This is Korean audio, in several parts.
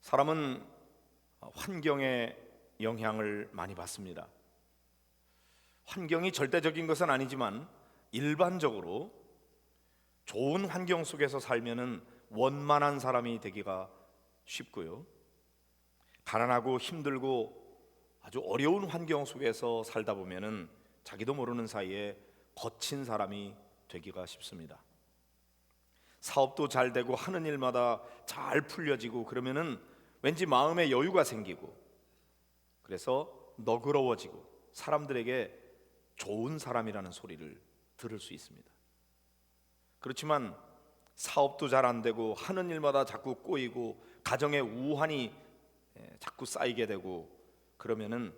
사람은 환경의 영향을 많이 받습니다. 환경이 절대적인 것은 아니지만 일반적으로 좋은 환경 속에서 살면은 원만한 사람이 되기가 쉽고요, 가난하고 힘들고 아주 어려운 환경 속에서 살다 보면은 자기도 모르는 사이에 거친 사람이 되기가 쉽습니다. 사업도 잘 되고 하는 일마다 잘 풀려지고 그러면은 왠지 마음에 여유가 생기고, 그래서 너그러워지고 사람들에게 좋은 사람이라는 소리를 들을 수 있습니다. 그렇지만 사업도 잘 안 되고 하는 일마다 자꾸 꼬이고 가정에 우환이 자꾸 쌓이게 되고 그러면은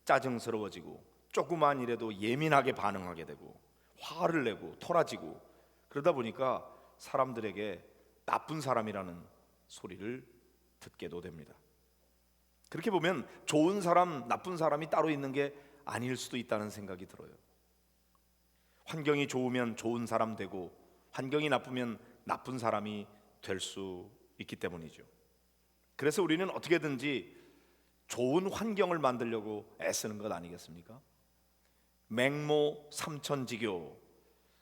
짜증스러워지고 조그만 일에도 예민하게 반응하게 되고 화를 내고 토라지고, 그러다 보니까 사람들에게 나쁜 사람이라는 소리를 듣게도 됩니다. 그렇게 보면 좋은 사람, 나쁜 사람이 따로 있는 게 아닐 수도 있다는 생각이 들어요. 환경이 좋으면 좋은 사람 되고 환경이 나쁘면 나쁜 사람이 될 수 있기 때문이죠. 그래서 우리는 어떻게든지 좋은 환경을 만들려고 애쓰는 것 아니겠습니까? 맹모 삼천지교,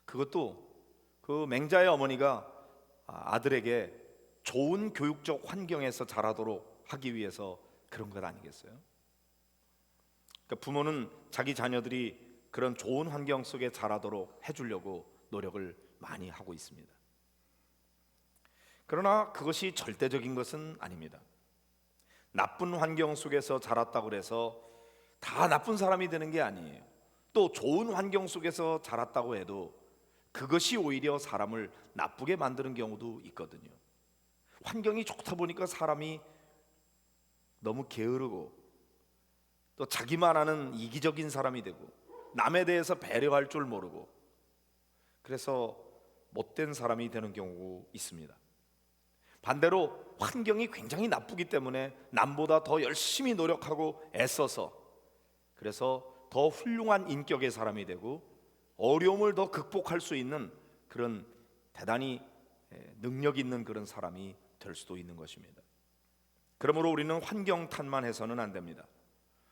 그것도 그 맹자의 어머니가 아들에게 좋은 교육적 환경에서 자라도록 하기 위해서 그런 것 아니겠어요? 그러니까 부모는 자기 자녀들이 그런 좋은 환경 속에 자라도록 해주려고 노력을 많이 하고 있습니다. 그러나 그것이 절대적인 것은 아닙니다. 나쁜 환경 속에서 자랐다고 해서 다 나쁜 사람이 되는 게 아니에요. 또 좋은 환경 속에서 자랐다고 해도 그것이 오히려 사람을 나쁘게 만드는 경우도 있거든요. 환경이 좋다 보니까 사람이 너무 게으르고 또 자기만 아는 이기적인 사람이 되고 남에 대해서 배려할 줄 모르고, 그래서 못된 사람이 되는 경우가 있습니다. 반대로 환경이 굉장히 나쁘기 때문에 남보다 더 열심히 노력하고 애써서 그래서 더 훌륭한 인격의 사람이 되고 어려움을 더 극복할 수 있는 그런 대단히 능력 있는 그런 사람이 될 수도 있는 것입니다. 그러므로 우리는 환경 탓만 해서는 안 됩니다.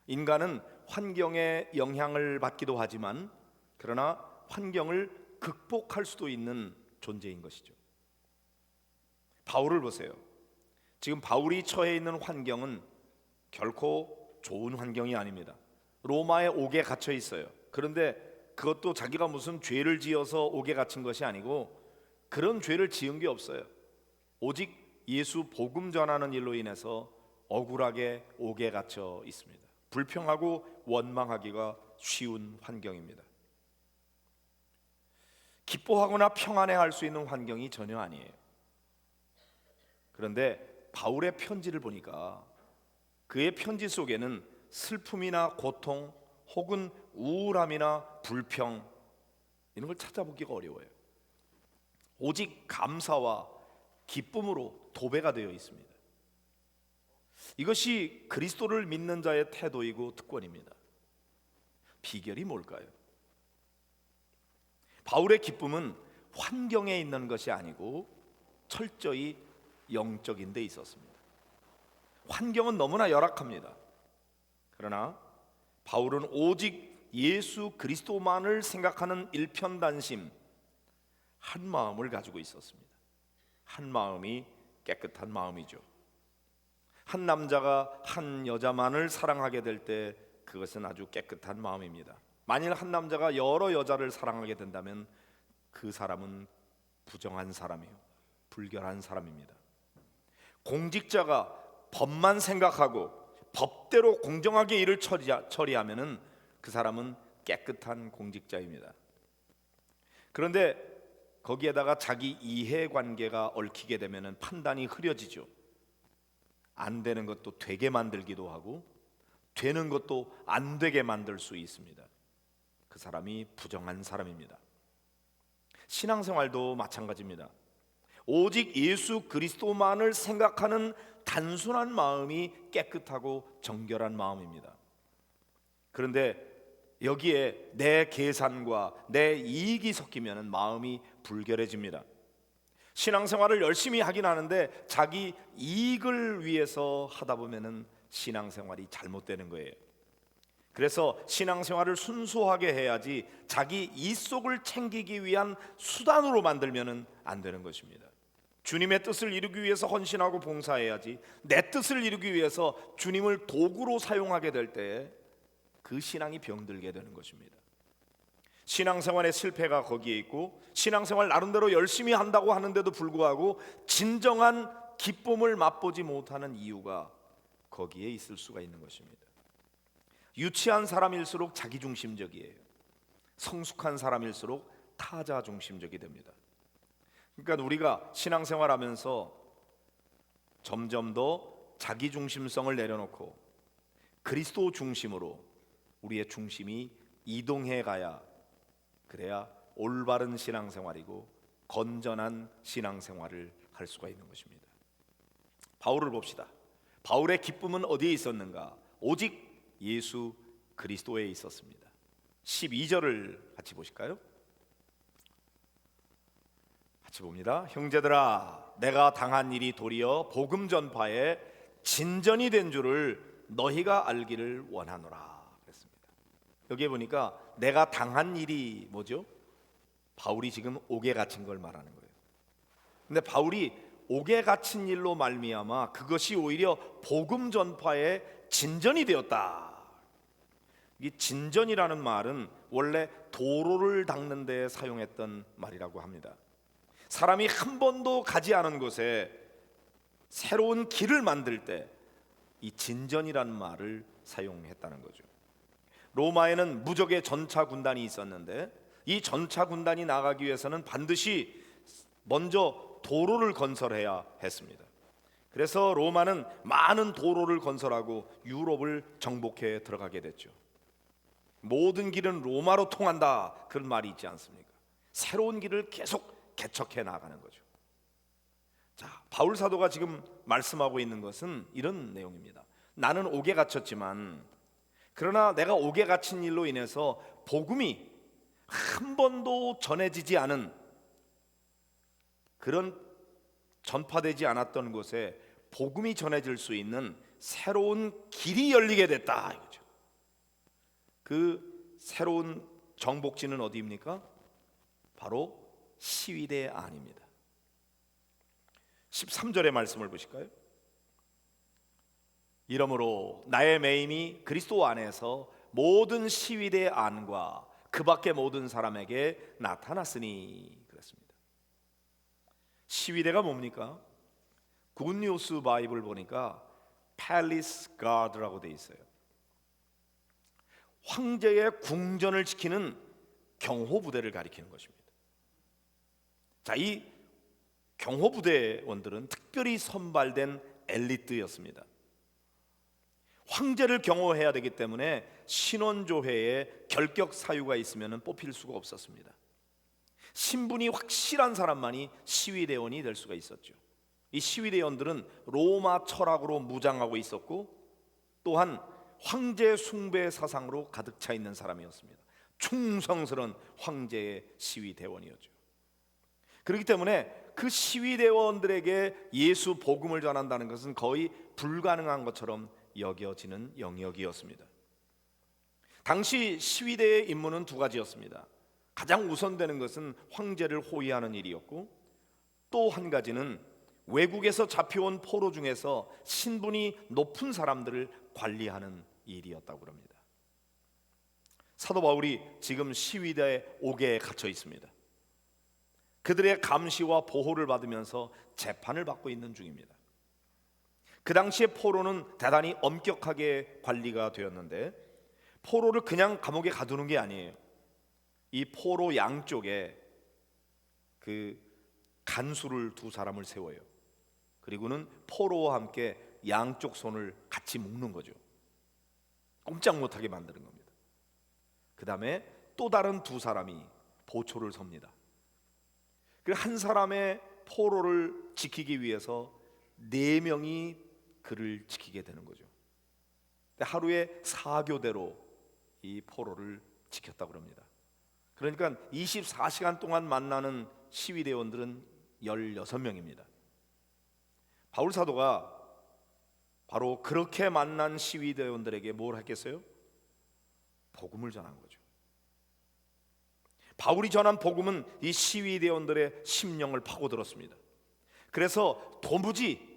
인간은 환경에 영향을 받기도 하지만 그러나 환경을 극복할 수도 있는 존재인 것이죠. 바울을 보세요. 지금 바울이 처해 있는 환경은 결코 좋은 환경이 아닙니다. 로마의 옥에 갇혀 있어요. 그런데 그것도 자기가 무슨 죄를 지어서 옥에 갇힌 것이 아니고 그런 죄를 지은 게 없어요. 오직 예수 복음 전하는 일로 인해서 억울하게 옥에 갇혀 있습니다. 불평하고 원망하기가 쉬운 환경입니다. 기뻐하거나 평안해할 수 있는 환경이 전혀 아니에요. 그런데 바울의 편지를 보니까 그의 편지 속에는 슬픔이나 고통 혹은 우울함이나 불평, 이런 걸 찾아보기가 어려워요. 오직 감사와 기쁨으로 도배가 되어 있습니다. 이것이 그리스도를 믿는 자의 태도이고 특권입니다. 비결이 뭘까요? 바울의 기쁨은 환경에 있는 것이 아니고 철저히 영적인 데 있었습니다. 환경은 너무나 열악합니다. 그러나 바울은 오직 예수 그리스도만을 생각하는 일편단심, 한 마음을 가지고 있었습니다. 한 마음이 깨끗한 마음이죠. 한 남자가 한 여자만을 사랑하게 될 때 그것은 아주 깨끗한 마음입니다. 만일 한 남자가 여러 여자를 사랑하게 된다면 그 사람은 부정한 사람이에요. 불결한 사람입니다. 공직자가 법만 생각하고 법대로 공정하게 일을 처리하면은 그 사람은 깨끗한 공직자입니다. 그런데 거기에다가 자기 이해관계가 얽히게 되면은 판단이 흐려지죠. 안 되는 것도 되게 만들기도 하고 되는 것도 안 되게 만들 수 있습니다. 그 사람이 부정한 사람입니다. 신앙생활도 마찬가지입니다. 오직 예수 그리스도만을 생각하는 단순한 마음이 깨끗하고 정결한 마음입니다. 그런데 여기에 내 계산과 내 이익이 섞이면 마음이 불결해집니다. 신앙생활을 열심히 하긴 하는데 자기 이익을 위해서 하다 보면은 신앙생활이 잘못되는 거예요. 그래서 신앙생활을 순수하게 해야지 자기 이속을 챙기기 위한 수단으로 만들면은 안 되는 것입니다. 주님의 뜻을 이루기 위해서 헌신하고 봉사해야지 내 뜻을 이루기 위해서 주님을 도구로 사용하게 될 때 그 신앙이 병들게 되는 것입니다. 신앙생활의 실패가 거기에 있고 신앙생활 나름대로 열심히 한다고 하는데도 불구하고 진정한 기쁨을 맛보지 못하는 이유가 거기에 있을 수가 있는 것입니다. 유치한 사람일수록 자기중심적이에요. 성숙한 사람일수록 타자중심적이 됩니다. 그러니까 우리가 신앙생활하면서 점점 더 자기중심성을 내려놓고 그리스도 중심으로 우리의 중심이 이동해 가야, 그래야 올바른 신앙생활이고 건전한 신앙생활을 할 수가 있는 것입니다. 바울을 봅시다. 바울의 기쁨은 어디에 있었는가? 오직 예수 그리스도에 있었습니다. 12절을 같이 보실까요? 같이 봅니다. 형제들아, 내가 당한 일이 도리어 복음 전파에 진전이 된 줄을 너희가 알기를 원하노라 그랬습니다. 여기에 보니까 내가 당한 일이 뭐죠? 바울이 지금 옥에 갇힌 걸 말하는 거예요. 근데 바울이 옥에 갇힌 일로 말미암아 그것이 오히려 복음 전파에 진전이 되었다. 이 진전이라는 말은 원래 도로를 닦는 데 사용했던 말이라고 합니다. 사람이 한 번도 가지 않은 곳에 새로운 길을 만들 때 이 진전이라는 말을 사용했다는 거죠. 로마에는 무적의 전차 군단이 있었는데 이 전차 군단이 나가기 위해서는 반드시 먼저 도로를 건설해야 했습니다. 그래서 로마는 많은 도로를 건설하고 유럽을 정복해 들어가게 됐죠. 모든 길은 로마로 통한다, 그런 말이 있지 않습니까? 새로운 길을 계속 개척해 나가는 거죠. 자, 바울 사도가 지금 말씀하고 있는 것은 이런 내용입니다. 나는 옥에 갇혔지만 그러나 내가 옥에 갇힌 일로 인해서 복음이 한 번도 전해지지 않은, 그런 전파되지 않았던 곳에 복음이 전해질 수 있는 새로운 길이 열리게 됐다 이거죠. 그 새로운 정복지는 어디입니까? 바로 시위대 안입니다. 13절의 말씀을 보실까요? 이러므로 나의 매임이 그리스도 안에서 모든 시위대 안과 그 밖의 모든 사람에게 나타났으니 그랬습니다. 시위대가 뭡니까? 굿뉴스 바이블 보니까 팰리스 가드라고 돼 있어요. 황제의 궁전을 지키는 경호부대를 가리키는 것입니다. 자, 이 경호부대원들은 특별히 선발된 엘리트였습니다. 황제를 경호해야 되기 때문에 신원조회에 결격 사유가 있으면 뽑힐 수가 없었습니다. 신분이 확실한 사람만이 시위대원이 될 수가 있었죠. 이 시위대원들은 로마 철학으로 무장하고 있었고 또한 황제 숭배 사상으로 가득 차 있는 사람이었습니다. 충성스러운 황제의 시위대원이었죠. 그렇기 때문에 그 시위대원들에게 예수 복음을 전한다는 것은 거의 불가능한 것처럼 여겨지는 영역이었습니다. 당시 시위대의 임무는 두 가지였습니다. 가장 우선되는 것은 황제를 호위하는 일이었고 또 한 가지는 외국에서 잡혀온 포로 중에서 신분이 높은 사람들을 관리하는 일이었다고 합니다. 사도 바울이 지금 시위대 옥에 갇혀 있습니다. 그들의 감시와 보호를 받으면서 재판을 받고 있는 중입니다. 그 당시에 포로는 대단히 엄격하게 관리가 되었는데 포로를 그냥 감옥에 가두는 게 아니에요. 이 포로 양쪽에 그 간수를 두 사람을 세워요. 그리고는 포로와 함께 양쪽 손을 같이 묶는 거죠. 꼼짝 못하게 만드는 겁니다. 그 다음에 또 다른 두 사람이 보초를 섭니다. 한 사람의 포로를 지키기 위해서 4명이 그를 지키게 되는 거죠. 하루에 4교대로 이 포로를 지켰다고 합니다. 그러니까 24시간 동안 만나는 시위대원들은 16명입니다. 바울 사도가 바로 그렇게 만난 시위대원들에게 뭘 했겠어요? 복음을 전한 거죠. 바울이 전한 복음은 이 시위대원들의 심령을 파고들었습니다. 그래서 도무지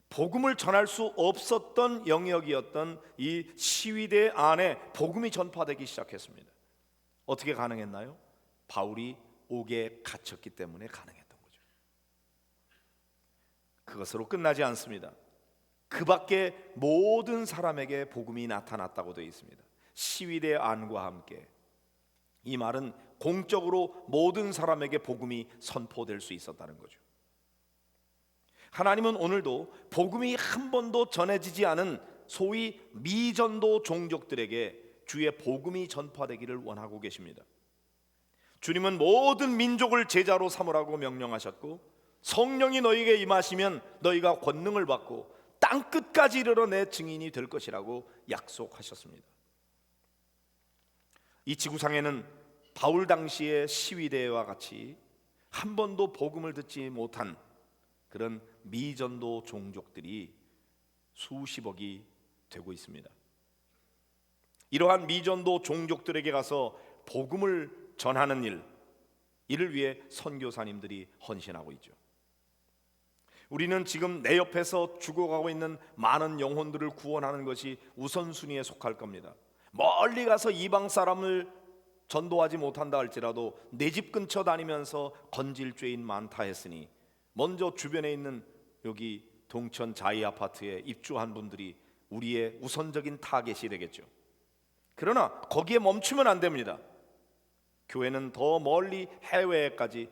복음을 전할 수 없었던 영역이었던 이 시위대 안에 복음이 전파되기 시작했습니다. 어떻게 가능했나요? 바울이 옥에 갇혔기 때문에 가능했던 거죠. 그것으로 끝나지 않습니다. 그 밖에 모든 사람에게 복음이 나타났다고 되어 있습니다. 시위대 안과 함께. 이 말은 공적으로 모든 사람에게 복음이 선포될 수 있었다는 거죠. 하나님은 오늘도 복음이 한 번도 전해지지 않은 소위 미전도 종족들에게 주의 복음이 전파되기를 원하고 계십니다. 주님은 모든 민족을 제자로 삼으라고 명령하셨고, 성령이 너희에게 임하시면 너희가 권능을 받고 땅 끝까지 이르러 내 증인이 될 것이라고 약속하셨습니다. 이 지구상에는 바울 당시의 시위대와 같이 한 번도 복음을 듣지 못한 그런 미전도 종족들이 수십억이 되고 있습니다. 이러한 미전도 종족들에게 가서 복음을 전하는 이를 위해 선교사님들이 헌신하고 있죠. 우리는 지금 내 옆에서 죽어가고 있는 많은 영혼들을 구원하는 것이 우선순위에 속할 겁니다. 멀리 가서 이방 사람을 전도하지 못한다 할지라도 내 집 근처 다니면서 건질 죄인 많다 했으니 먼저 주변에 있는 여기 동천 자이 아파트에 입주한 분들이 우리의 우선적인 타겟이 되겠죠. 그러나 거기에 멈추면 안 됩니다. 교회는 더 멀리 해외에까지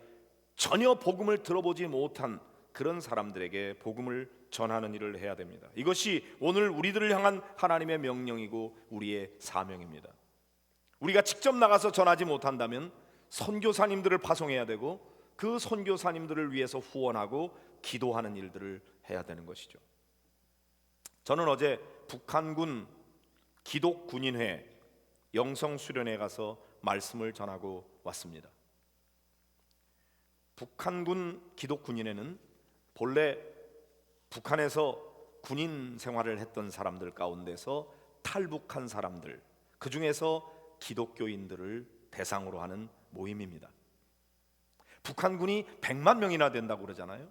전혀 복음을 들어보지 못한 그런 사람들에게 복음을 전하는 일을 해야 됩니다. 이것이 오늘 우리들을 향한 하나님의 명령이고 우리의 사명입니다. 우리가 직접 나가서 전하지 못한다면 선교사님들을 파송해야 되고 그 선교사님들을 위해서 후원하고 기도하는 일들을 해야 되는 것이죠. 저는 어제 북한군 기독군인회 영성수련회에 가서 말씀을 전하고 왔습니다. 북한군 기독군인회는 본래 북한에서 군인 생활을 했던 사람들 가운데서 탈북한 사람들, 그 중에서 기독교인들을 대상으로 하는 모임입니다. 북한군이 100만 명이나 된다고 그러잖아요.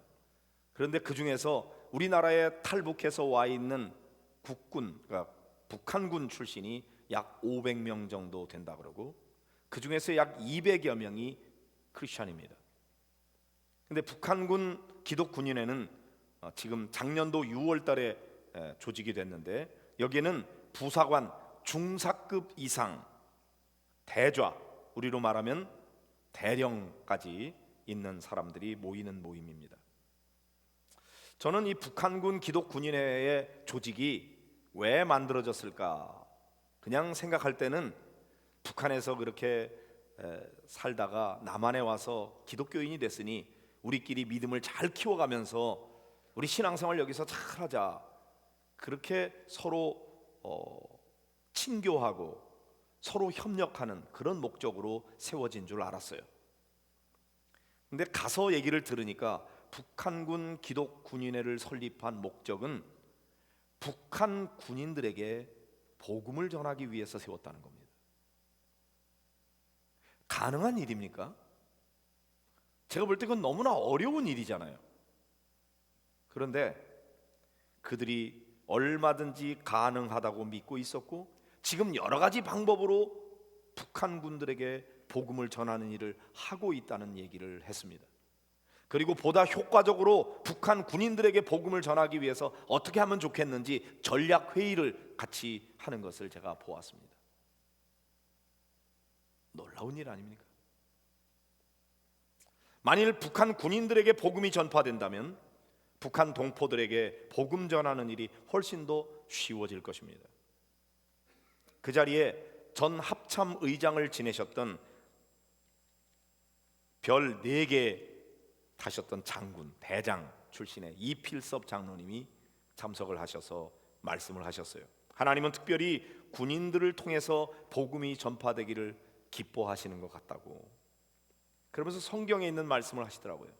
그런데 그 중에서 우리나라에 탈북해서 와 있는 국군, 그러니까 북한군 출신이 약 500명 정도 된다 그러고 그 중에서 약 200여 명이 크리스천입니다. 근데 북한군 기독군인회는 지금 작년도 6월 달에 조직이 됐는데 여기에는 부사관 중사급 이상 대좌, 우리로 말하면 대령까지 있는 사람들이 모이는 모임입니다. 저는 이 북한군 기독군인회의 조직이 왜 만들어졌을까? 그냥 생각할 때는 북한에서 그렇게 살다가 남한에 와서 기독교인이 됐으니 우리끼리 믿음을 잘 키워가면서 우리 신앙생활 여기서 잘하자, 그렇게 서로 친교하고 서로 협력하는 그런 목적으로 세워진 줄 알았어요. 근데 가서 얘기를 들으니까 북한군 기독군인회를 설립한 목적은 북한 군인들에게 복음을 전하기 위해서 세웠다는 겁니다. 가능한 일입니까? 제가 볼 때 그건 너무나 어려운 일이잖아요. 그런데 그들이 얼마든지 가능하다고 믿고 있었고 지금 여러 가지 방법으로 북한군들에게 복음을 전하는 일을 하고 있다는 얘기를 했습니다. 그리고 보다 효과적으로 북한 군인들에게 복음을 전하기 위해서 어떻게 하면 좋겠는지 전략 회의를 같이 하는 것을 제가 보았습니다. 놀라운 일 아닙니까? 만일 북한 군인들에게 복음이 전파된다면 북한 동포들에게 복음 전하는 일이 훨씬 더 쉬워질 것입니다. 그 자리에 전 합참 의장을 지내셨던 별 4개 타셨던 장군, 대장 출신의 이필섭 장로님이 참석을 하셔서 말씀을 하셨어요. 하나님은 특별히 군인들을 통해서 복음이 전파되기를 기뻐하시는 것 같다고, 그러면서 성경에 있는 말씀을 하시더라고요.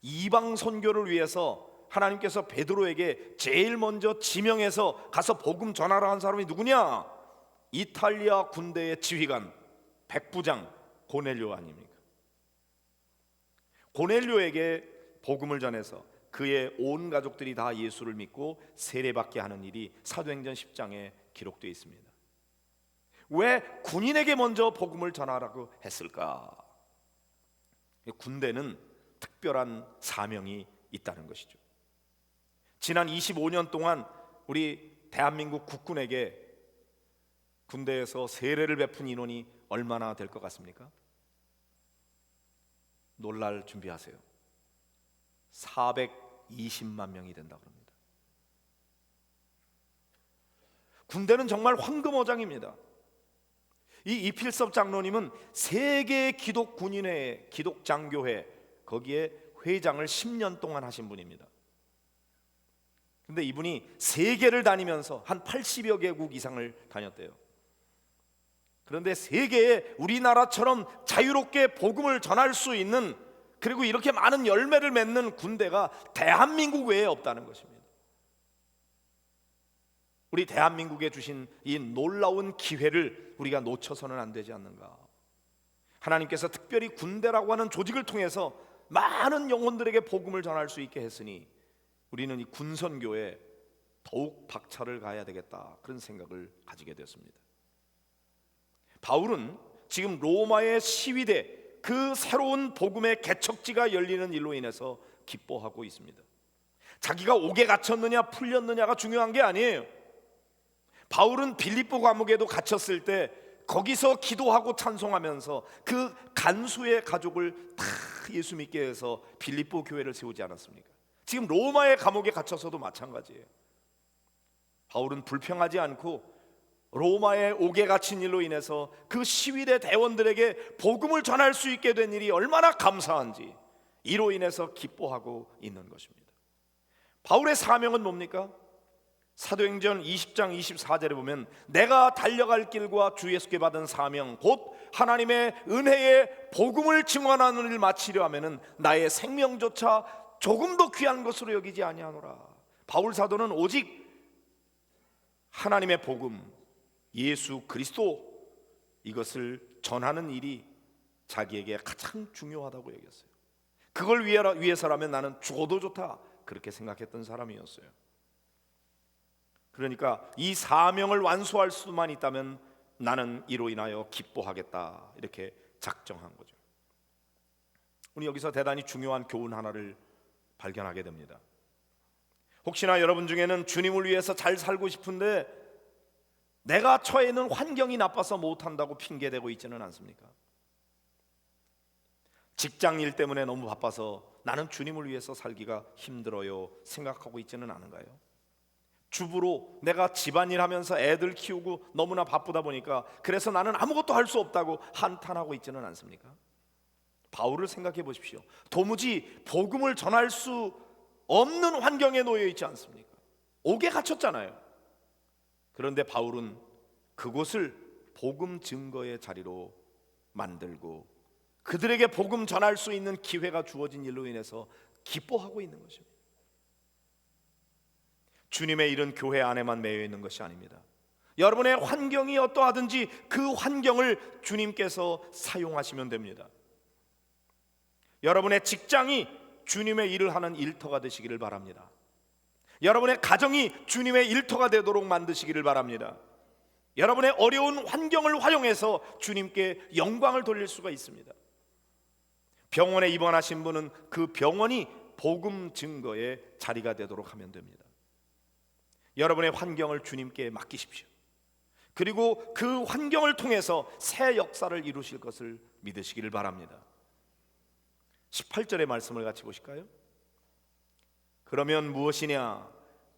이방 선교를 위해서 하나님께서 베드로에게 제일 먼저 지명해서 가서 복음 전하라 한 사람이 누구냐? 이탈리아 군대의 지휘관 백부장 고넬료 아닙니까? 고넬료에게 복음을 전해서 그의 온 가족들이 다 예수를 믿고 세례받게 하는 일이 사도행전 10장에 기록되어 있습니다. 왜 군인에게 먼저 복음을 전하라고 했을까? 군대는 특별한 사명이 있다는 것이죠. 지난 25년 동안 우리 대한민국 국군에게 군대에서 세례를 베푼 인원이 얼마나 될 것 같습니까? 놀랄 준비하세요. 420만 명이 된다고 합니다. 군대는 정말 황금어장입니다. 이 이필섭 장로님은 세계 기독군인회, 기독장교회 거기에 회장을 10년 동안 하신 분입니다. 근데 이분이 세계를 다니면서 한 80여 개국 이상을 다녔대요. 그런데 세계에 우리나라처럼 자유롭게 복음을 전할 수 있는, 그리고 이렇게 많은 열매를 맺는 군대가 대한민국 외에 없다는 것입니다. 우리 대한민국에 주신 이 놀라운 기회를 우리가 놓쳐서는 안 되지 않는가. 하나님께서 특별히 군대라고 하는 조직을 통해서 많은 영혼들에게 복음을 전할 수 있게 했으니 우리는 이 군선교에 더욱 박차를 가야 되겠다, 그런 생각을 가지게 되었습니다. 바울은 지금 로마의 시위대, 그 새로운 복음의 개척지가 열리는 일로 인해서 기뻐하고 있습니다. 자기가 옥에 갇혔느냐 풀렸느냐가 중요한 게 아니에요. 바울은 빌립보 감옥에도 갇혔을 때 거기서 기도하고 찬송하면서 그 간수의 가족을 다 예수 믿게 해서 빌립보 교회를 세우지 않았습니까? 지금 로마의 감옥에 갇혀서도 마찬가지예요. 바울은 불평하지 않고 로마의 옥에 갇힌 일로 인해서 그 시위대 대원들에게 복음을 전할 수 있게 된 일이 얼마나 감사한지 이로 인해서 기뻐하고 있는 것입니다. 바울의 사명은 뭡니까? 사도행전 20장 24절에 보면 내가 달려갈 길과 주 예수께 받은 사명 곧 하나님의 은혜의 복음을 증언하는 일을 마치려 하면은 나의 생명조차 조금도 귀한 것으로 여기지 아니하노라. 바울 사도는 오직 하나님의 복음, 예수 그리스도, 이것을 전하는 일이 자기에게 가장 중요하다고 여겼어요. 그걸 위해서라면 나는 죽어도 좋다, 그렇게 생각했던 사람이었어요. 그러니까 이 사명을 완수할 수만 있다면 나는 이로 인하여 기뻐하겠다, 이렇게 작정한 거죠. 우리 여기서 대단히 중요한 교훈 하나를 발견하게 됩니다. 혹시나 여러분 중에는 주님을 위해서 잘 살고 싶은데 내가 처해 있는 환경이 나빠서 못한다고 핑계대고 있지는 않습니까? 직장 일 때문에 너무 바빠서 나는 주님을 위해서 살기가 힘들어요 생각하고 있지는 않은가요? 주부로 내가 집안일 하면서 애들 키우고 너무나 바쁘다 보니까 그래서 나는 아무것도 할 수 없다고 한탄하고 있지는 않습니까? 바울을 생각해 보십시오. 도무지 복음을 전할 수 없는 환경에 놓여 있지 않습니까? 옥에 갇혔잖아요. 그런데 바울은 그곳을 복음 증거의 자리로 만들고 그들에게 복음 전할 수 있는 기회가 주어진 일로 인해서 기뻐하고 있는 것입니다. 주님의 일은 교회 안에만 매여 있는 것이 아닙니다. 여러분의 환경이 어떠하든지 그 환경을 주님께서 사용하시면 됩니다. 여러분의 직장이 주님의 일을 하는 일터가 되시기를 바랍니다. 여러분의 가정이 주님의 일터가 되도록 만드시기를 바랍니다. 여러분의 어려운 환경을 활용해서 주님께 영광을 돌릴 수가 있습니다. 병원에 입원하신 분은 그 병원이 복음 증거의 자리가 되도록 하면 됩니다. 여러분의 환경을 주님께 맡기십시오. 그리고 그 환경을 통해서 새 역사를 이루실 것을 믿으시기를 바랍니다. 18절의 말씀을 같이 보실까요? 그러면 무엇이냐?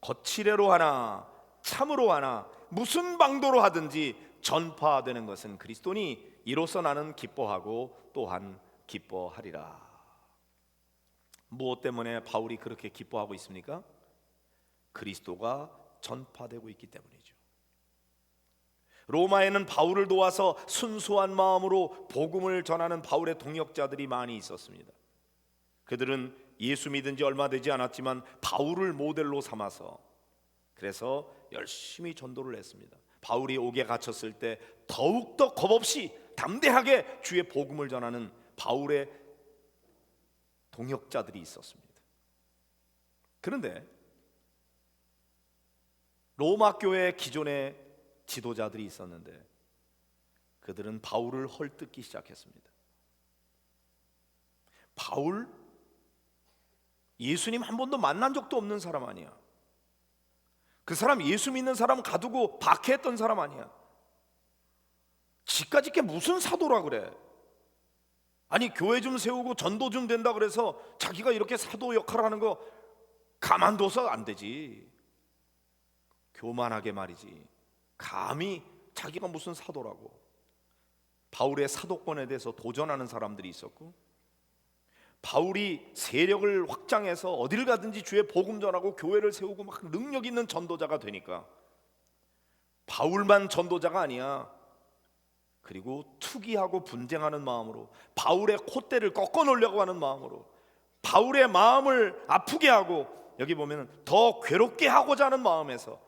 거칠애로 하나 참으로 하나 무슨 방도로 하든지 전파되는 것은 그리스도니 이로써 나는 기뻐하고 또한 기뻐하리라. 무엇 때문에 바울이 그렇게 기뻐하고 있습니까? 그리스도가 전파되고 있기 때문이죠. 로마에는 바울을 도와서 순수한 마음으로 복음을 전하는 바울의 동역자들이 많이 있었습니다. 그들은 예수 믿은 지 얼마 되지 않았지만 바울을 모델로 삼아서 그래서 열심히 전도를 했습니다. 바울이 옥에 갇혔을 때 더욱더 겁없이 담대하게 주의 복음을 전하는 바울의 동역자들이 있었습니다. 그런데 로마 교회 기존의 지도자들이 있었는데 그들은 바울을 헐뜯기 시작했습니다. 바울? 예수님 한 번도 만난 적도 없는 사람 아니야. 그 사람 예수 믿는 사람 가두고 박해했던 사람 아니야. 지까짓 게 무슨 사도라 그래. 아니 교회 좀 세우고 전도 좀 된다 그래서 자기가 이렇게 사도 역할을 하는 거 가만둬서 안 되지. 교만하게 말이지. 감히 자기가 무슨 사도라고. 바울의 사도권에 대해서 도전하는 사람들이 있었고, 바울이 세력을 확장해서 어딜 가든지 주의 복음 전하고 교회를 세우고 막 능력 있는 전도자가 되니까 바울만 전도자가 아니야. 그리고 투기하고 분쟁하는 마음으로, 바울의 콧대를 꺾어 놓으려고 하는 마음으로, 바울의 마음을 아프게 하고, 여기 보면 더 괴롭게 하고자 하는 마음에서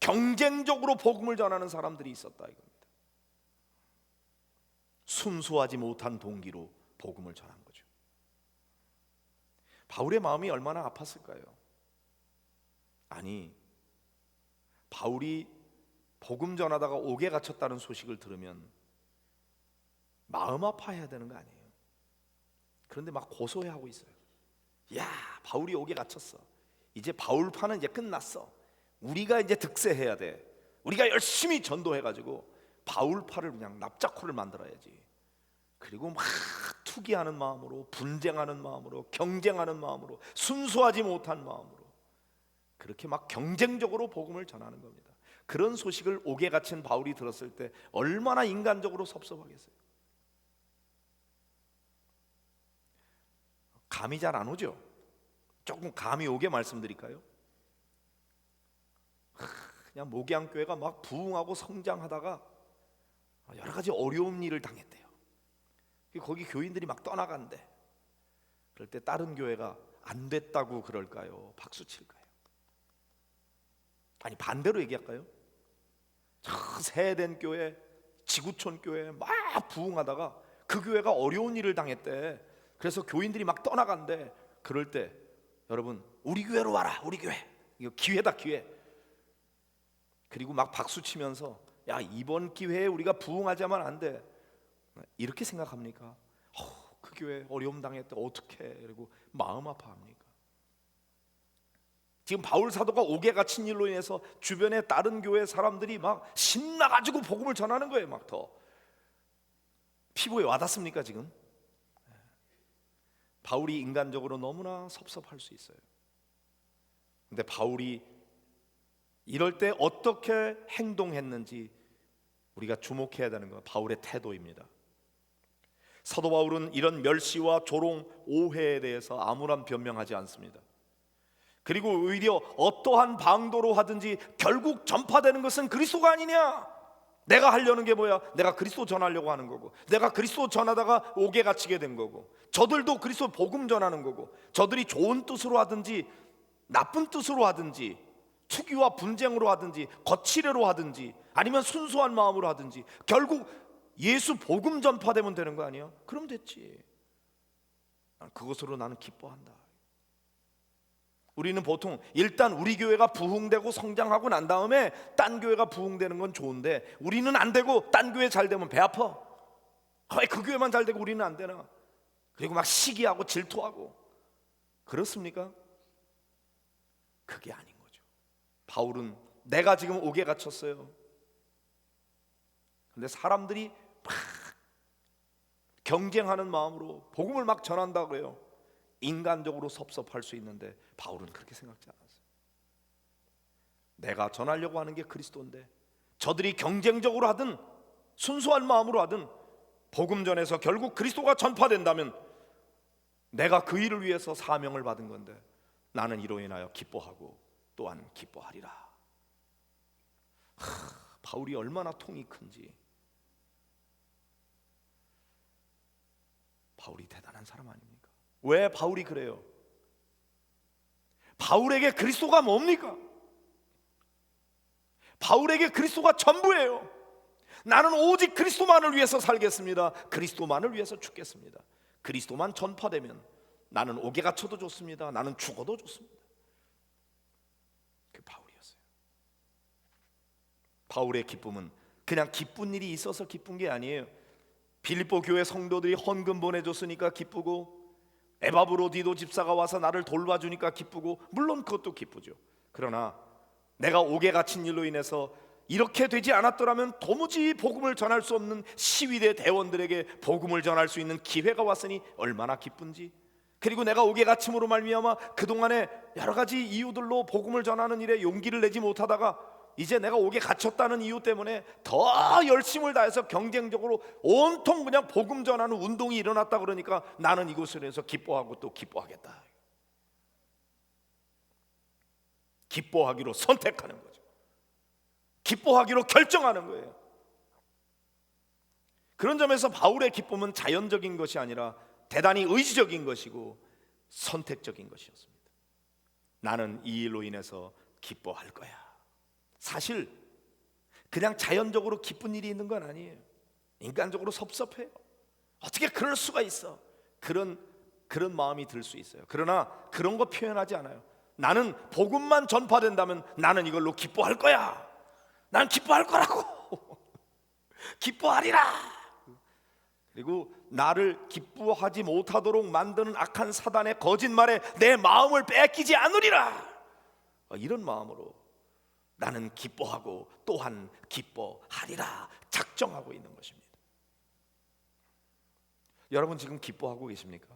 경쟁적으로 복음을 전하는 사람들이 있었다 이겁니다. 순수하지 못한 동기로 복음을 전한 거죠. 바울의 마음이 얼마나 아팠을까요? 아니, 바울이 복음 전하다가 옥에 갇혔다는 소식을 들으면 마음 아파해야 되는 거 아니에요? 그런데 막 고소해하고 있어요. 야, 바울이 옥에 갇혔어. 이제 바울파는 이제 끝났어. 우리가 이제 득세해야 돼. 우리가 열심히 전도해가지고 바울파를 그냥 납작코를 만들어야지. 그리고 막 투기하는 마음으로, 분쟁하는 마음으로, 경쟁하는 마음으로, 순수하지 못한 마음으로 그렇게 막 경쟁적으로 복음을 전하는 겁니다. 그런 소식을 옥에 갇힌 바울이 들었을 때 얼마나 인간적으로 섭섭하겠어요. 감이 잘 안 오죠? 조금 감이 오게 말씀드릴까요? 그냥 목양교회가 막 부흥하고 성장하다가 여러 가지 어려운 일을 당했대요. 거기 교인들이 막 떠나간대. 그럴 때 다른 교회가 안 됐다고 그럴까요? 박수 칠까요? 아니 반대로 얘기할까요? 저 새된 교회, 지구촌 교회 막 부흥하다가 그 교회가 어려운 일을 당했대. 그래서 교인들이 막 떠나간대. 그럴 때 여러분, 우리 교회로 와라. 우리 교회. 이거 기회다, 기회. 그리고 막 박수 치면서 야, 이번 기회에 우리가 부흥하자면 안 돼. 이렇게 생각합니까? 그 교회 어려움 당했대. 어떡해. 그리고 마음 아파합니까? 지금 바울 사도가 옥에 갇힌 일로 인해서 주변에 다른 교회 사람들이 막 신나가지고 복음을 전하는 거예요. 막 더 피부에 와닿습니까 지금? 바울이 인간적으로 너무나 섭섭할 수 있어요. 근데 바울이 이럴 때 어떻게 행동했는지 우리가 주목해야 되는 건 바울의 태도입니다. 사도 바울은 이런 멸시와 조롱, 오해에 대해서 아무런 변명하지 않습니다. 그리고 오히려 어떠한 방도로 하든지 결국 전파되는 것은 그리스도가 아니냐? 내가 하려는 게 뭐야? 내가 그리스도 전하려고 하는 거고, 내가 그리스도 전하다가 옥에 갇히게 된 거고, 저들도 그리스도 복음 전하는 거고, 저들이 좋은 뜻으로 하든지 나쁜 뜻으로 하든지 투기와 분쟁으로 하든지 거칠애로 하든지 아니면 순수한 마음으로 하든지 결국 예수 복음 전파되면 되는 거 아니야? 그럼 됐지. 그것으로 나는 기뻐한다. 우리는 보통 일단 우리 교회가 부흥되고 성장하고 난 다음에 딴 교회가 부흥되는 건 좋은데 우리는 안 되고 딴 교회 잘 되면 배 아파. 왜 그 교회만 잘 되고 우리는 안 되나? 그리고 막 시기하고 질투하고. 그렇습니까? 그게 아닌 거죠. 바울은 내가 지금 옥에 갇혔어요. 근데 사람들이 막 경쟁하는 마음으로 복음을 막 전한다고 해요. 인간적으로 섭섭할 수 있는데 바울은 그렇게 생각지 않았어요. 내가 전하려고 하는 게 그리스도인데 저들이 경쟁적으로 하든 순수한 마음으로 하든 복음 전에서 결국 그리스도가 전파된다면 내가 그 일을 위해서 사명을 받은 건데 나는 이로 인하여 기뻐하고 또한 기뻐하리라. 바울이 얼마나 통이 큰지. 바울이 대단한 사람 아닙니까? 왜 바울이 그래요? 바울에게 그리스도가 뭡니까? 바울에게 그리스도가 전부예요. 나는 오직 그리스도만을 위해서 살겠습니다. 그리스도만을 위해서 죽겠습니다. 그리스도만 전파되면 나는 옥에 갇혀도 좋습니다. 나는 죽어도 좋습니다. 그 바울이었어요. 바울의 기쁨은 그냥 기쁜 일이 있어서 기쁜 게 아니에요. 빌립보 교회 성도들이 헌금 보내줬으니까 기쁘고, 에바브로디도 집사가 와서 나를 돌봐주니까 기쁘고, 물론 그것도 기쁘죠. 그러나 내가 옥에 갇힌 일로 인해서 이렇게 되지 않았더라면 도무지 복음을 전할 수 없는 시위대 대원들에게 복음을 전할 수 있는 기회가 왔으니 얼마나 기쁜지, 그리고 내가 옥에 갇힘으로 말미암아 그동안에 여러 가지 이유들로 복음을 전하는 일에 용기를 내지 못하다가 이제 내가 옥에 갇혔다는 이유 때문에 더 열심을 다해서 경쟁적으로 온통 그냥 복음 전하는 운동이 일어났다. 그러니까 나는 이곳을 해서 기뻐하고 또 기뻐하겠다. 기뻐하기로 선택하는 거죠. 기뻐하기로 결정하는 거예요. 그런 점에서 바울의 기쁨은 자연적인 것이 아니라 대단히 의지적인 것이고 선택적인 것이었습니다. 나는 이 일로 인해서 기뻐할 거야. 사실 그냥 자연적으로 기쁜 일이 있는 건 아니에요. 인간적으로 섭섭해요. 어떻게 그럴 수가 있어? 그런 마음이 들 수 있어요. 그러나 그런 거 표현하지 않아요. 나는 복음만 전파된다면 나는 이걸로 기뻐할 거야. 난 기뻐할 거라고. 기뻐하리라. 그리고 나를 기뻐하지 못하도록 만드는 악한 사단의 거짓말에 내 마음을 뺏기지 않으리라. 이런 마음으로 나는 기뻐하고 또한 기뻐하리라 작정하고 있는 것입니다. 여러분 지금 기뻐하고 계십니까?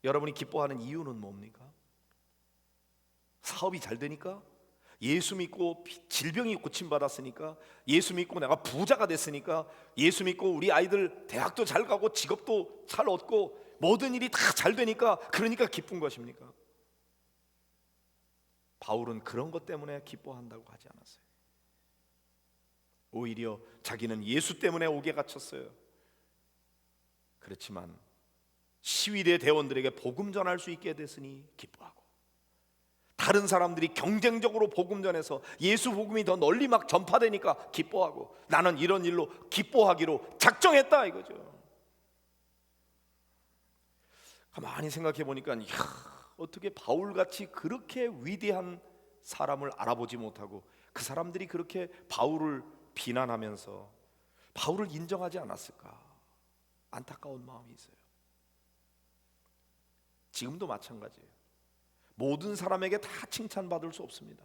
여러분이 기뻐하는 이유는 뭡니까? 사업이 잘 되니까? 예수 믿고 질병이 고침받았으니까? 예수 믿고 내가 부자가 됐으니까? 예수 믿고 우리 아이들 대학도 잘 가고 직업도 잘 얻고 모든 일이 다 잘 되니까 그러니까 기쁜 것입니까? 바울은 그런 것 때문에 기뻐한다고 하지 않았어요. 오히려 자기는 예수 때문에 옥에 갇혔어요. 그렇지만 시위대 대원들에게 복음 전할 수 있게 됐으니 기뻐하고, 다른 사람들이 경쟁적으로 복음 전해서 예수 복음이 더 널리 막 전파되니까 기뻐하고, 나는 이런 일로 기뻐하기로 작정했다 이거죠. 가만히 생각해 보니까 어떻게 바울같이 그렇게 위대한 사람을 알아보지 못하고 그 사람들이 그렇게 바울을 비난하면서 바울을 인정하지 않았을까? 안타까운 마음이 있어요. 지금도 마찬가지예요. 모든 사람에게 다 칭찬받을 수 없습니다.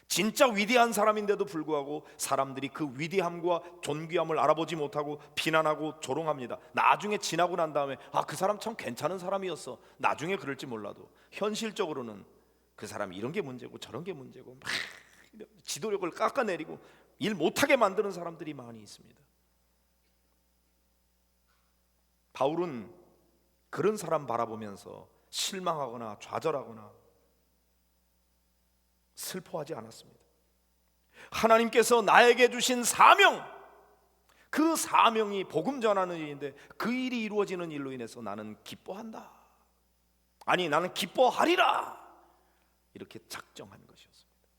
진짜 위대한 사람인데도 불구하고 사람들이 그 위대함과 존귀함을 알아보지 못하고 비난하고 조롱합니다. 나중에 지나고 난 다음에 그 사람 참 괜찮은 사람이었어. 나중에 그럴지 몰라도 현실적으로는 그 사람이 이런 게 문제고 저런 게 문제고 막 지도력을 깎아내리고 일 못하게 만드는 사람들이 많이 있습니다. 바울은 그런 사람 바라보면서 실망하거나 좌절하거나 슬퍼하지 않았습니다. 하나님께서 나에게 주신 사명, 그 사명이 복음 전하는 일인데 그 일이 이루어지는 일로 인해서 나는 기뻐한다. 아니 나는 기뻐하리라. 이렇게 작정한 것이었습니다.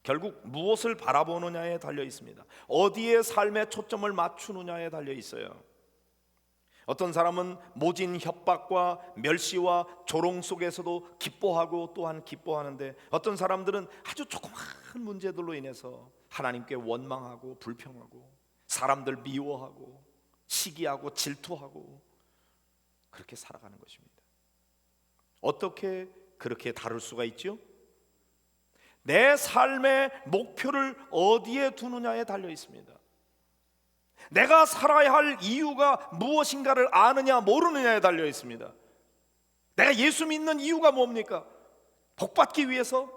결국 무엇을 바라보느냐에 달려 있습니다. 어디에 삶의 초점을 맞추느냐에 달려 있어요. 어떤 사람은 모진 협박과 멸시와 조롱 속에서도 기뻐하고 또한 기뻐하는데, 어떤 사람들은 아주 조그마한 문제들로 인해서 하나님께 원망하고 불평하고 사람들 미워하고 시기하고 질투하고 그렇게 살아가는 것입니다. 어떻게 그렇게 다룰 수가 있죠? 내 삶의 목표를 어디에 두느냐에 달려 있습니다. 내가 살아야 할 이유가 무엇인가를 아느냐 모르느냐에 달려 있습니다. 내가 예수 믿는 이유가 뭡니까? 복받기 위해서?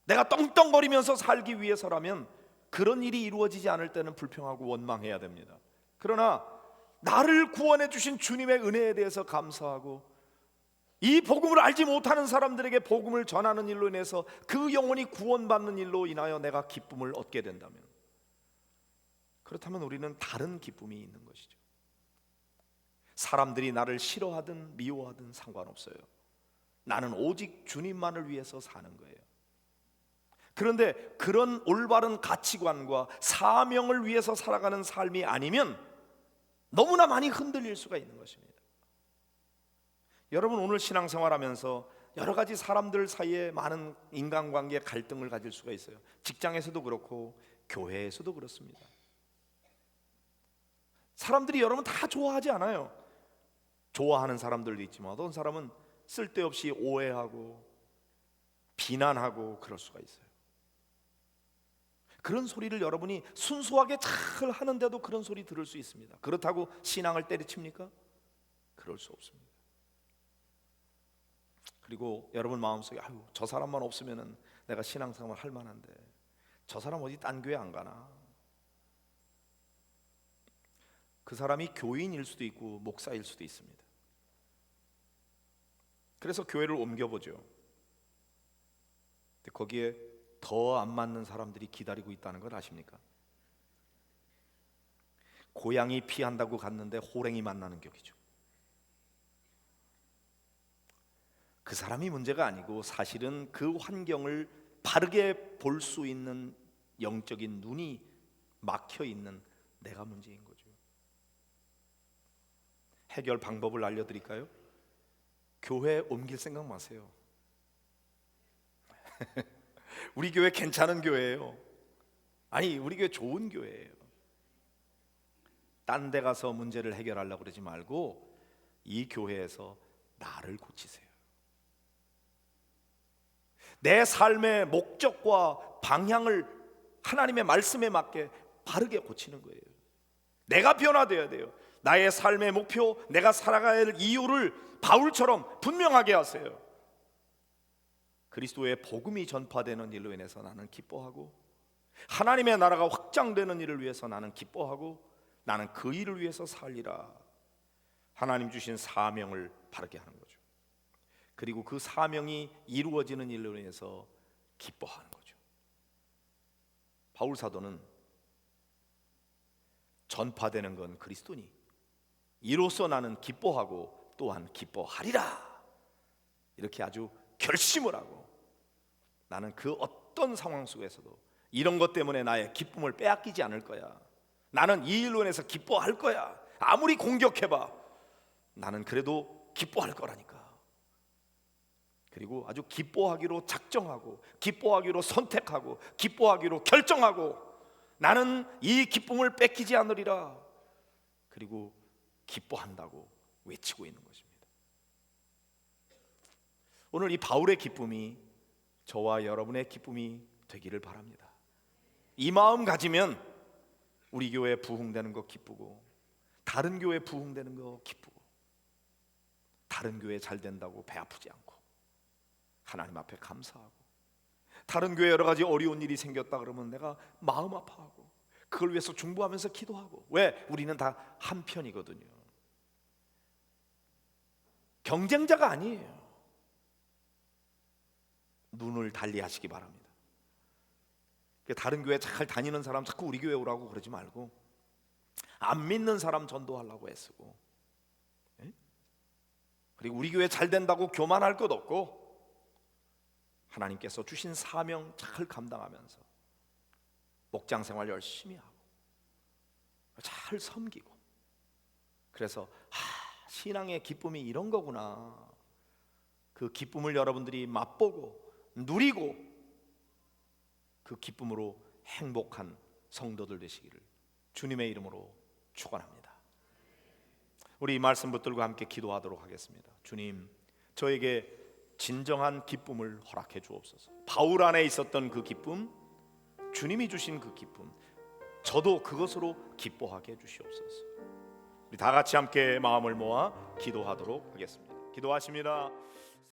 내가 떵떵거리면서 살기 위해서라면 그런 일이 이루어지지 않을 때는 불평하고 원망해야 됩니다. 그러나 나를 구원해 주신 주님의 은혜에 대해서 감사하고 이 복음을 알지 못하는 사람들에게 복음을 전하는 일로 인해서 그 영혼이 구원받는 일로 인하여 내가 기쁨을 얻게 된다면, 그렇다면 우리는 다른 기쁨이 있는 것이죠. 사람들이 나를 싫어하든 미워하든 상관없어요. 나는 오직 주님만을 위해서 사는 거예요. 그런데 그런 올바른 가치관과 사명을 위해서 살아가는 삶이 아니면 너무나 많이 흔들릴 수가 있는 것입니다. 여러분, 오늘 신앙생활하면서 여러 가지 사람들 사이에 많은 인간관계 갈등을 가질 수가 있어요. 직장에서도 그렇고 교회에서도 그렇습니다. 사람들이 여러분 다 좋아하지 않아요. 좋아하는 사람들도 있지만 어떤 사람은 쓸데없이 오해하고 비난하고 그럴 수가 있어요. 그런 소리를 여러분이 순수하게 잘 하는데도 그런 소리 들을 수 있습니다. 그렇다고 신앙을 때려칩니까? 그럴 수 없습니다. 그리고 여러분 마음속에 아유, 저 사람만 없으면은 내가 신앙생활 할 만한데 저 사람 어디 딴 교회 안 가나? 그 사람이 교인일 수도 있고 목사일 수도 있습니다. 그래서 교회를 옮겨보죠. 근데 거기에 더 안 맞는 사람들이 기다리고 있다는 걸 아십니까? 고양이 피한다고 갔는데 호랭이 만나는 격이죠. 그 사람이 문제가 아니고 사실은 그 환경을 바르게 볼 수 있는 영적인 눈이 막혀 있는 내가 문제인 거죠. 해결 방법을 알려드릴까요? 교회 옮길 생각 마세요. 우리 교회 괜찮은 교회예요. 아니, 우리 교회 좋은 교회예요. 딴 데 가서 문제를 해결하려고 그러지 말고 이 교회에서 나를 고치세요. 내 삶의 목적과 방향을 하나님의 말씀에 맞게 바르게 고치는 거예요. 내가 변화되어야 돼요. 나의 삶의 목표, 내가 살아가야 할 이유를 바울처럼 분명하게 하세요. 그리스도의 복음이 전파되는 일로 인해서 나는 기뻐하고, 하나님의 나라가 확장되는 일을 위해서 나는 기뻐하고, 나는 그 일을 위해서 살리라. 하나님 주신 사명을 바르게 하는 거죠. 그리고 그 사명이 이루어지는 일로 인해서 기뻐하는 거죠. 바울 사도는 전파되는 건 그리스도니 이로써 나는 기뻐하고 또한 기뻐하리라, 이렇게 아주 결심을 하고, 나는 그 어떤 상황 속에서도 이런 것 때문에 나의 기쁨을 빼앗기지 않을 거야. 나는 이 일로 인해서 기뻐할 거야. 아무리 공격해봐 나는 그래도 기뻐할 거라니까. 그리고 아주 기뻐하기로 작정하고, 기뻐하기로 선택하고, 기뻐하기로 결정하고, 나는 이 기쁨을 뺏기지 않으리라. 그리고 기뻐한다고 외치고 있는 것입니다. 오늘 이 바울의 기쁨이 저와 여러분의 기쁨이 되기를 바랍니다. 이 마음 가지면 우리 교회 부흥되는 거 기쁘고, 다른 교회 부흥되는 거 기쁘고, 다른 교회 잘 된다고 배 아프지 않고 하나님 앞에 감사하고, 다른 교회 여러 가지 어려운 일이 생겼다 그러면 내가 마음 아파하고 그걸 위해서 중보하면서 기도하고. 왜? 우리는 다 한 편이거든요. 경쟁자가 아니에요. 눈을 달리하시기 바랍니다. 다른 교회 잘 다니는 사람 자꾸 우리 교회 오라고 그러지 말고, 안 믿는 사람 전도하려고 애쓰고, 그리고 우리 교회 잘 된다고 교만할 것 없고, 하나님께서 주신 사명 잘 감당하면서 목장 생활 열심히 하고 잘 섬기고, 그래서 신앙의 기쁨이 이런 거구나, 그 기쁨을 여러분들이 맛보고 누리고 그 기쁨으로 행복한 성도들 되시기를 주님의 이름으로 축원합니다. 우리 이 말씀 붙들고 함께 기도하도록 하겠습니다. 주님, 저에게 진정한 기쁨을 허락해 주옵소서. 바울 안에 있었던 그 기쁨, 주님이 주신 그 기쁨, 저도 그것으로 기뻐하게 해 주시옵소서. 우리 다 같이 함께 마음을 모아 기도하도록 하겠습니다. 기도하십니다.